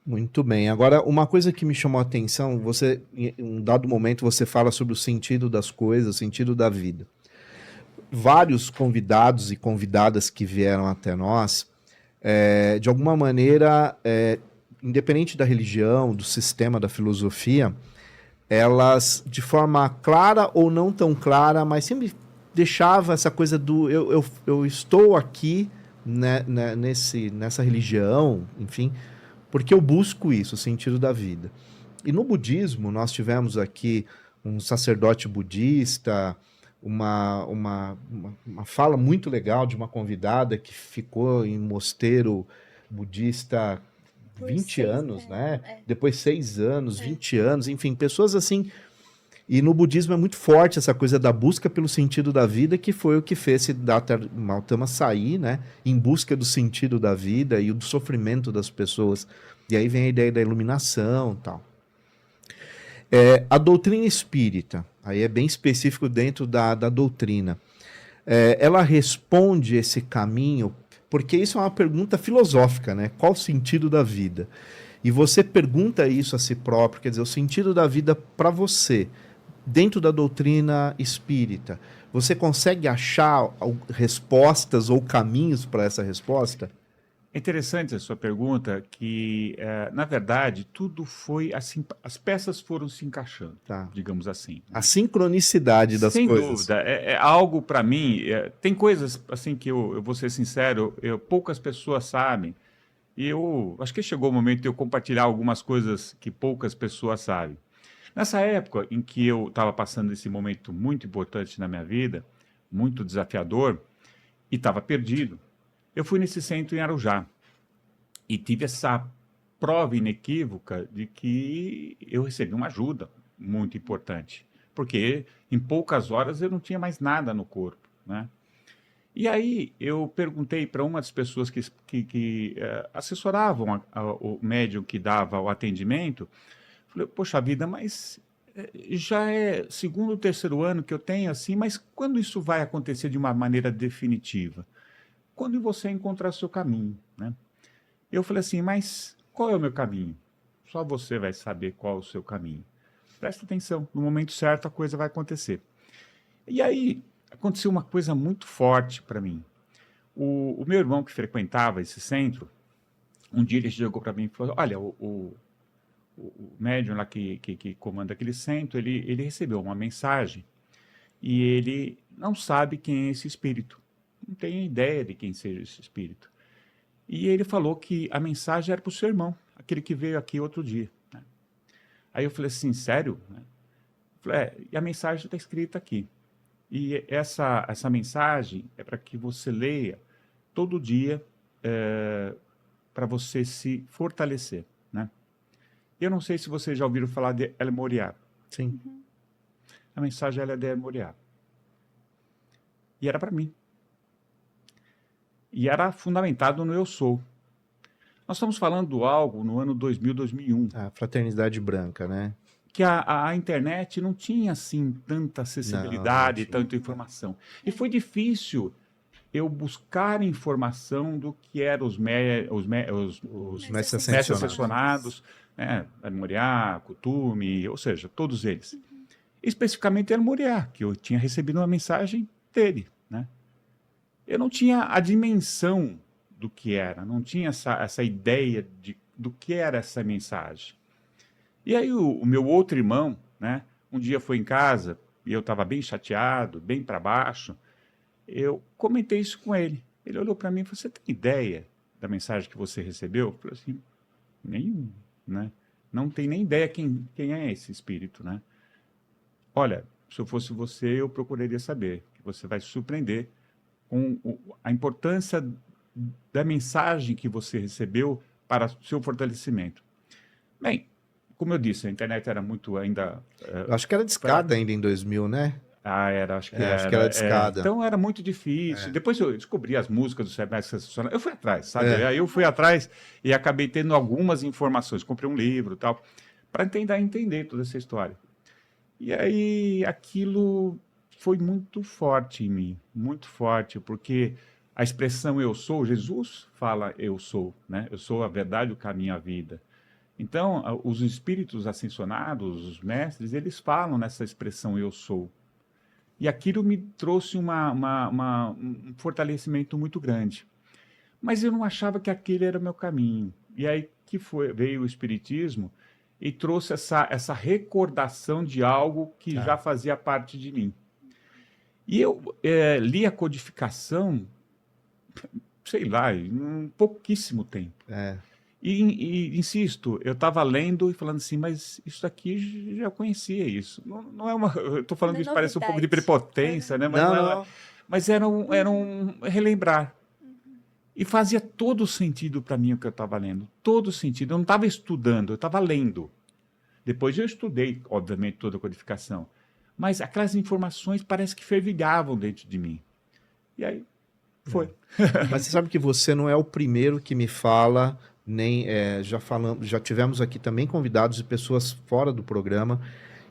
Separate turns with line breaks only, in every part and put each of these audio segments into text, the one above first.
Muito bem. Agora, uma coisa que me chamou a atenção, você, em um dado momento, você fala sobre o sentido das coisas, o sentido da vida. Vários convidados e convidadas que vieram até nós, de alguma maneira, independente da religião, do sistema, da filosofia, elas, de forma clara ou não tão clara, mas sempre deixava essa coisa do eu estou aqui, nessa religião, enfim, porque eu busco isso, o sentido da vida. E no budismo, nós tivemos aqui um sacerdote budista, uma fala muito legal de uma convidada que ficou em mosteiro budista
Por
20
6
anos,
anos,
né? Depois 6 anos, 20 anos, enfim, pessoas assim. E no budismo é muito forte essa coisa da busca pelo sentido da vida, que foi o que fez Siddhartha Gautama sair, né? Em busca do sentido da vida e do sofrimento das pessoas. E aí vem a ideia da iluminação e tal. A doutrina espírita, aí é bem específico dentro da doutrina, ela responde esse caminho, porque isso é uma pergunta filosófica, né? Qual o sentido da vida? E você pergunta isso a si próprio, quer dizer, o sentido da vida para você, dentro da doutrina espírita, você consegue achar respostas ou caminhos para essa resposta?
É interessante a sua pergunta, que, na verdade, tudo foi assim, as peças foram se encaixando,
Tá.
digamos assim,
A
né?
sincronicidade das
Sem
coisas.
dúvida, é algo para mim, tem coisas assim que eu vou ser sincero, poucas pessoas sabem, e eu acho que chegou o momento de eu compartilhar algumas coisas que poucas pessoas sabem. Nessa época em que eu estava passando esse momento muito importante na minha vida, muito desafiador, e estava perdido, eu fui nesse centro em Arujá e tive essa prova inequívoca de que eu recebi uma ajuda muito importante, porque em poucas horas eu não tinha mais nada no corpo, né? E aí eu perguntei para uma das pessoas que assessoravam o médium que dava o atendimento, falei, poxa vida, mas já é segundo ou terceiro ano que eu tenho assim, mas quando isso vai acontecer de uma maneira definitiva? Quando você encontrar seu caminho, né? Eu falei assim, mas qual é o meu caminho? Só você vai saber qual é o seu caminho. Presta atenção, no momento certo a coisa vai acontecer. E aí aconteceu uma coisa muito forte para mim. O meu irmão que frequentava esse centro, um dia ele chegou para mim e falou, olha, o médium lá que comanda aquele centro, ele recebeu uma mensagem e ele não sabe quem é esse espírito. Não tem ideia de quem seja esse espírito. E ele falou que a mensagem era para o seu irmão, aquele que veio aqui outro dia, né? Aí eu falei assim, sério? Eu falei, e a mensagem está escrita aqui. E essa mensagem é para que você leia todo dia, para você se fortalecer, né? Eu não sei se vocês já ouviram falar de El Moriá.
Sim.
A mensagem ela é de El Moriá. E era para mim. E era fundamentado no Eu Sou. Nós estamos falando de algo no ano 2000, 2001,
A fraternidade branca, né?
que a internet não tinha assim tanta
Não
acessibilidade,
tinha.
tanta informação. E foi difícil eu buscar informação do que eram os
Mestres
mestres
ascensionados.
ascensionados, né? Moriá, Kuthumi, ou seja, todos eles. Especificamente El Moriá, que eu tinha recebido uma mensagem dele, né? Eu não tinha a dimensão do que era, não tinha essa ideia do que era essa mensagem. E aí o meu outro irmão, né, um dia foi em casa e eu estava bem chateado, bem para baixo, eu comentei isso com ele. Ele olhou para mim e falou, você tem ideia da mensagem que você recebeu? Eu falei assim, nenhum, né? Não tem nem ideia quem é esse espírito, né? Olha, se eu fosse você, eu procuraria saber, que você vai se surpreender com a importância da mensagem que você recebeu para o seu fortalecimento. Bem, como eu disse, a internet era muito ainda
Eu acho que era discada
fraca.
ainda em 2000, né?
Era, acho que
Acho que era
era.
discada.
Então era muito difícil. Depois eu descobri as músicas do Sérgio Sensacional. Eu fui atrás, sabe?
É.
Aí eu fui atrás e acabei tendo algumas informações. Comprei um livro e tal, para tentar entender toda essa história. E aí aquilo foi muito forte em mim, muito forte, porque a expressão eu sou, Jesus fala eu sou, né? Eu sou a verdade, o caminho, a vida. Então, os espíritos ascensionados, os mestres, eles falam nessa expressão eu sou. E aquilo me trouxe um fortalecimento muito grande. Mas eu não achava que aquele era o meu caminho. E aí veio o Espiritismo e trouxe essa recordação de algo que já fazia parte de mim. E eu li a codificação, sei lá, em pouquíssimo tempo.
É.
E insisto, eu estava lendo e falando assim, mas isso aqui já conhecia isso. Não é uma. Eu estou falando
Não é
que isso parece um pouco de
novidade.
prepotência, né? Mas,
Não,
não é,
não.
mas era um relembrar. E fazia todo sentido para mim o que eu estava lendo. Todo sentido. Eu não estava estudando, eu estava lendo. Depois eu estudei, obviamente, toda a codificação. Mas aquelas informações parece que fervilhavam dentro de mim. E aí, foi.
Mas você sabe que você não é o primeiro que me fala, nem já tivemos aqui também convidados de pessoas fora do programa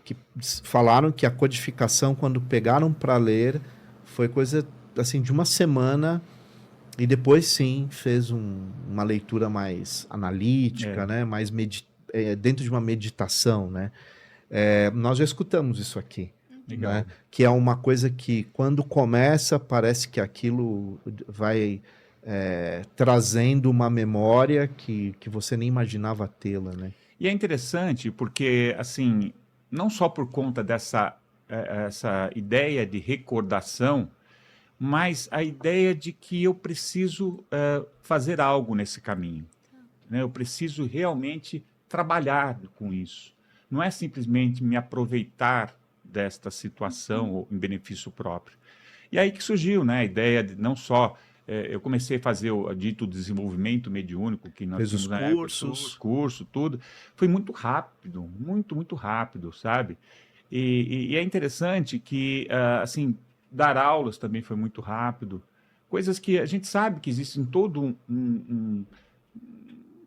que falaram que a codificação, quando pegaram para ler, foi coisa assim de uma semana e depois sim fez uma leitura mais analítica, né? Mais dentro de uma meditação, né? Nós já escutamos isso aqui.
Legal.
Né? Que é uma coisa que, quando começa, parece que aquilo vai trazendo uma memória que você nem imaginava tê-la, né?
E é interessante porque, assim, não só por conta essa ideia de recordação, mas a ideia de que eu preciso fazer algo nesse caminho. Né? Eu preciso realmente trabalhar com isso. Não é simplesmente me aproveitar desta situação em benefício próprio. E aí que surgiu, né, a ideia de não só eu comecei a fazer o dito desenvolvimento mediúnico que nós
Fez
tínhamos
os
na época,
cursos.
os cursos, tudo. Foi muito rápido, muito rápido, sabe? E é interessante que, assim, dar aulas também foi muito rápido. Coisas que a gente sabe que existem todo um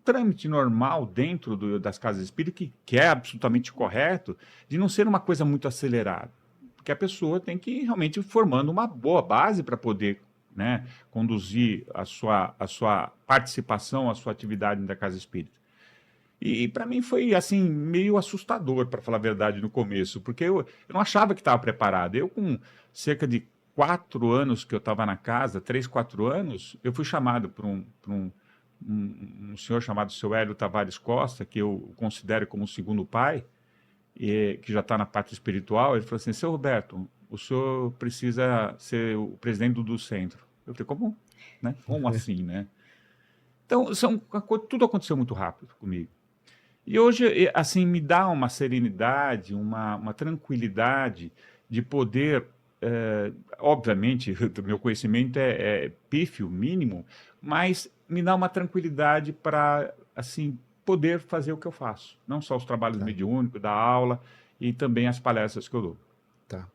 trâmite normal dentro das casas espíritas, que é absolutamente correto, de não ser uma coisa muito acelerada. Porque a pessoa tem que ir realmente formando uma boa base para poder, né, conduzir a sua participação, a sua atividade da casa espírita. E para mim foi assim meio assustador, para falar a verdade, no começo, porque eu não achava que estava preparado. Eu, com cerca de 4 anos que eu estava na casa, 3, 4 anos, eu fui chamado por um senhor chamado seu Hélio Tavares Costa, que eu considero como o segundo pai, que já está na parte espiritual. Ele falou assim: seu Roberto, o senhor precisa ser o presidente do centro. Eu falei: como? Né? Como assim, né? Então, tudo aconteceu muito rápido comigo. E hoje, assim, me dá uma serenidade, uma tranquilidade de poder, obviamente, o meu conhecimento é pífio, mínimo, mas me dá uma tranquilidade para, assim, poder fazer o que eu faço. Não só os trabalhos mediúnicos, da aula e também as palestras que eu dou.
Tá.